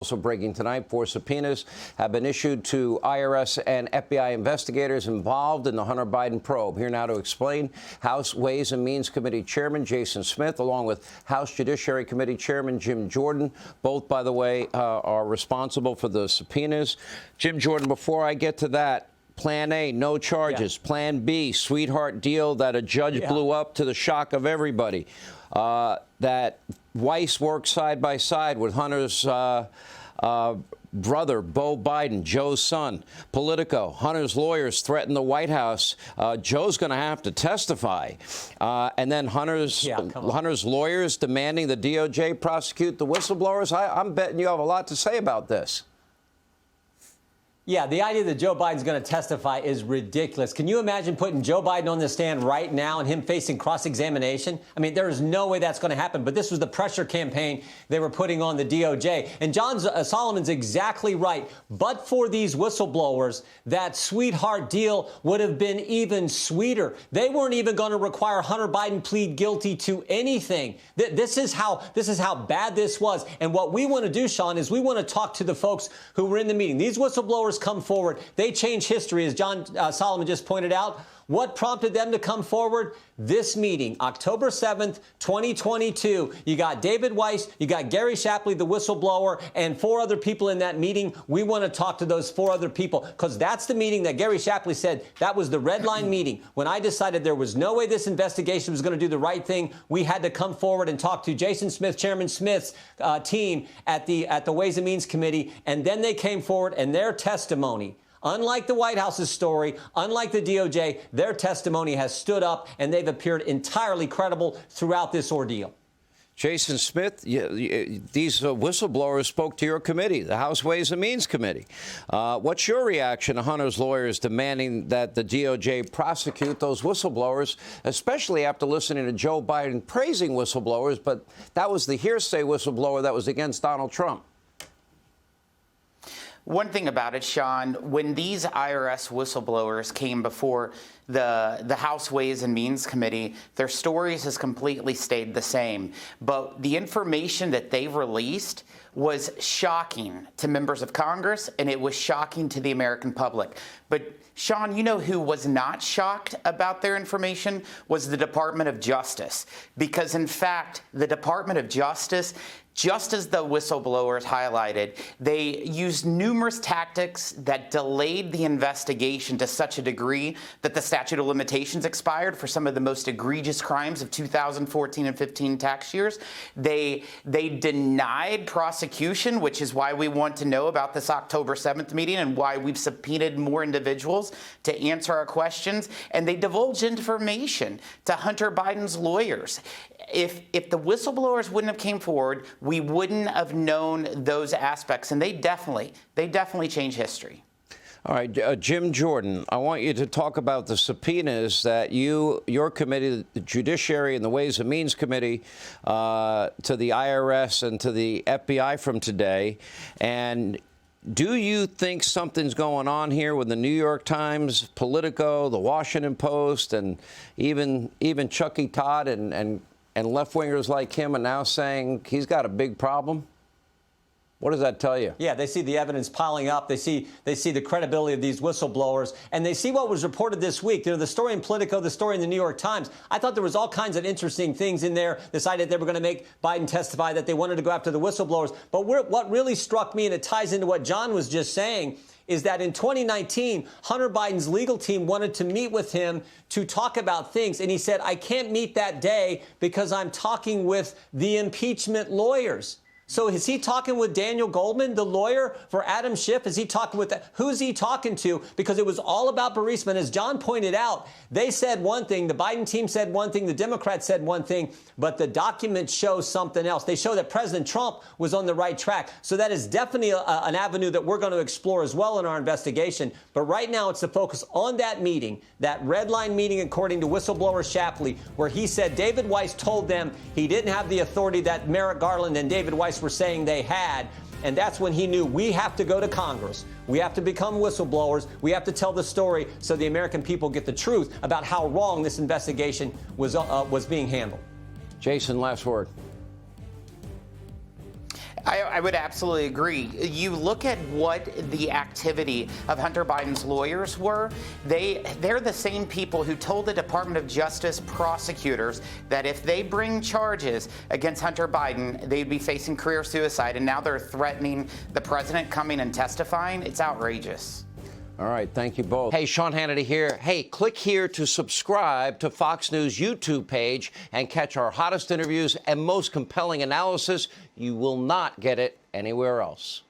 Also breaking tonight, 4 subpoenas have been issued to IRS and FBI investigators involved in the Hunter Biden probe. Here now to explain, House Ways and Means Committee Chairman Jason Smith, along with House Judiciary Committee Chairman Jim Jordan. Both, by the way, are responsible for the subpoenas. Jim Jordan, before I get to that, Plan A, no charges. Yeah. Plan B, sweetheart deal that a judge blew up to the shock of everybody. That Weiss worked side by side with Hunter's brother, Beau Biden, Joe's son. Politico, Hunter's lawyers threatened the White House. Joe's going to have to testify. And then Hunter's lawyers demanding the DOJ prosecute the whistleblowers. I'm betting you have a lot to say about this. Yeah, the idea that Joe Biden's going to testify is ridiculous. Can you imagine putting Joe Biden on the stand right now and him facing cross-examination? I mean, there is no way that's going to happen. But this was the pressure campaign they were putting on the DOJ. And John Solomon's exactly right. But for these whistleblowers, that sweetheart deal would have been even sweeter. They weren't even going to require Hunter Biden plead guilty to anything. This is how bad this was. And what we want to do, Sean, is we want to talk to the folks who were in the meeting. These whistleblowers come forward. They change history, as John Solomon just pointed out. What prompted them to come forward? This meeting, October 7th, 2022. You got David Weiss, you got Gary Shapley, the whistleblower, and 4 other people in that meeting. We want to talk to those 4 other people because that's the meeting that Gary Shapley said that was the red line meeting. When I decided there was no way this investigation was going to do the right thing, we had to come forward and talk to Jason Smith, Chairman Smith's team at the Ways and Means Committee. And then they came forward and their testimony, unlike the White House's story, unlike the DOJ, their testimony has stood up and they've appeared entirely credible throughout this ordeal. Jason Smith, these whistleblowers spoke to your committee, the House Ways and Means Committee. What's your reaction to Hunter's lawyers demanding that the DOJ prosecute those whistleblowers, especially after listening to Joe Biden praising whistleblowers, but that was the hearsay whistleblower that was against Donald Trump? One thing about it, Sean, when these IRS whistleblowers came before the House Ways and Means Committee, their stories has completely stayed the same. But the information that they released was shocking to members of Congress, and it was shocking to the American public. But Sean, you know who was not shocked about their information was the Department of Justice. Because, in fact, the Department of Justice, just as the whistleblowers highlighted, they used numerous tactics that delayed the investigation to such a degree that the statute of limitations expired for some of the most egregious crimes of 2014 and 15 tax years. They denied prosecution, which is why we want to know about this October 7th meeting and why we've subpoenaed more individuals to answer our questions. And they divulged information to Hunter Biden's lawyers. If the whistleblowers wouldn't have came forward, we wouldn't have known those aspects, and they definitely changed history. All right, Jim Jordan, I want you to talk about the subpoenas that your committee, the Judiciary and the Ways and Means Committee, to the IRS and to the FBI from today. And do you think something's going on here with the New York Times, Politico, the Washington Post, and even Chucky Todd and left-wingers like him are now saying he's got a big problem? What does that tell you? Yeah, they see the evidence piling up. They see the credibility of these whistleblowers, and they see what was reported this week. You know, the story in Politico, the story in the New York Times. I thought there was all kinds of interesting things in there. Decided they were going to make Biden testify, that they wanted to go after the whistleblowers. But what really struck me, and it ties into what John was just saying, is that in 2019, Hunter Biden's legal team wanted to meet with him to talk about things. And he said, I can't meet that day because I'm talking with the impeachment lawyers. So is he talking with Daniel Goldman, the lawyer for Adam Schiff? Is he talking with that? Who's he talking to? Because it was all about Burisma. As John pointed out, they said one thing, the Biden team said one thing, the Democrats said one thing, but the documents show something else. They show that President Trump was on the right track. So that is definitely an avenue that we're going to explore as well in our investigation. But right now it's the focus on that meeting, that red line meeting, according to whistleblower Shapley, where he said David Weiss told them he didn't have the authority that Merrick Garland and David Weiss were saying they had. And that's when he knew we have to go to Congress. We have to become whistleblowers. We have to tell the story so the American people get the truth about how wrong this investigation was being handled. Jason, last word. I would absolutely agree. You look at what the activity of Hunter Biden's lawyers were. They're the same people who told the Department of Justice prosecutors that if they bring charges against Hunter Biden, they'd be facing career suicide. And now they're threatening the president coming and testifying. It's outrageous. All right, thank you both. Hey, Sean Hannity here. Hey, click here to subscribe to Fox News YouTube page and catch our hottest interviews and most compelling analysis. You will not get it anywhere else.